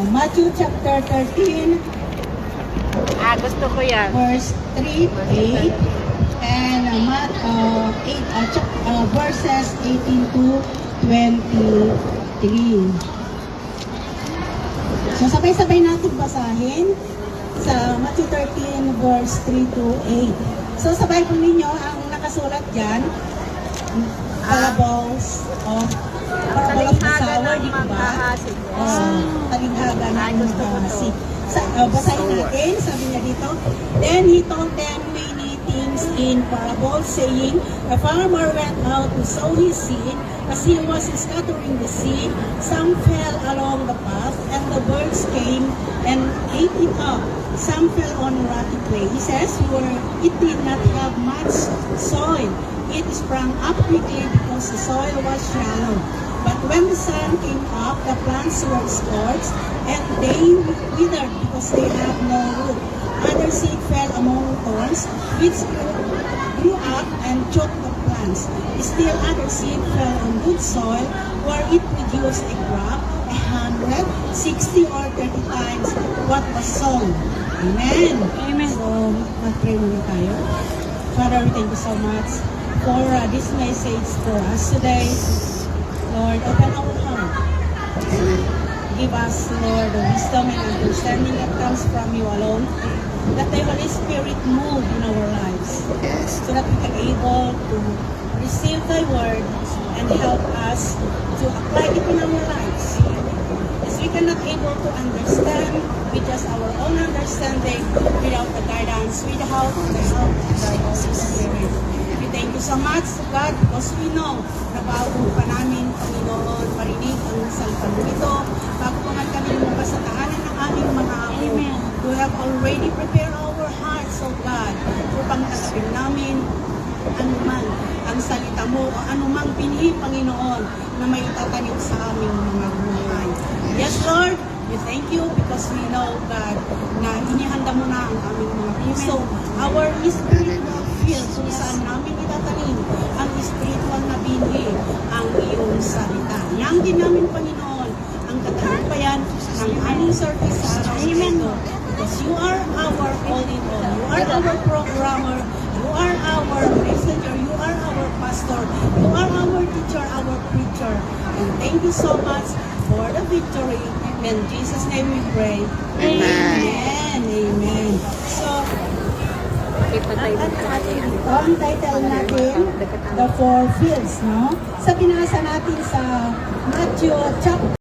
Matthew chapter 13, Gusto ko yan. verse 3 to 8, and verses 18 to 23. So sabay-sabay natin basahin sa Matthew 13 verse 3 to 8. So sabay po ninyo ang nakasulat dyan, parables of the sower, di ba? Talinghaga ng mahasik. Basahin natin, sabi niya dito, then he told them many things in parables, saying, a farmer went out to sow his seed. As he was scattering the seed, some fell along the path, and the birds came and ate it up. Some fell on rocky places where it did not have much soil. It sprang up quickly because the soil was shallow. But when the sun came up, the plants were scorched, and they withered because they had no root. Other seed fell among thorns, which grew up and choked the plants. Still other seed fell on good soil, where it produced a crop 100, 60, or 30 times what was sown. Amen. Amen. So, mag-pray muna tayo. Father, we thank you so much for this message for us today. Lord, open our heart. Give us, Lord, the wisdom and understanding that comes from you alone. That the Holy Spirit move in our lives. So that we can able to receive thy word and help us to apply it in our lives. As we cannot able to understand with just our own understanding, without the guidance, without the help of the Holy Spirit. We thank you so much, God, because we know na bago pa namin, Panginoon, marinig ang salita mo ito, bago pa man kami lumabas sa tahanan ng aming mga amo. You have already prepared our hearts, oh God, upang tanggapin namin anuman ang salita mo o anumang binhi, Panginoon, na may tatanim sa aming mga buhay. Yes, Lord, we thank you because we know, God, na inihanda mo na ang aming mga puso. Our spiritual field kung saan namin itatanim ang spiritual na binhi, ang iyong salita. Yang din namin, Panginoon, ang katagumpayan ng aming service sa araw na ito. Because you are our all in all. You are our programmer. You are our messenger. You are our pastor. You are our teacher, our preacher. And thank you so much for the victory. In Jesus' name we pray. Amen. Amen. So, ang title natin, The Four Fields, no? Sa binasa natin sa Matthew chapter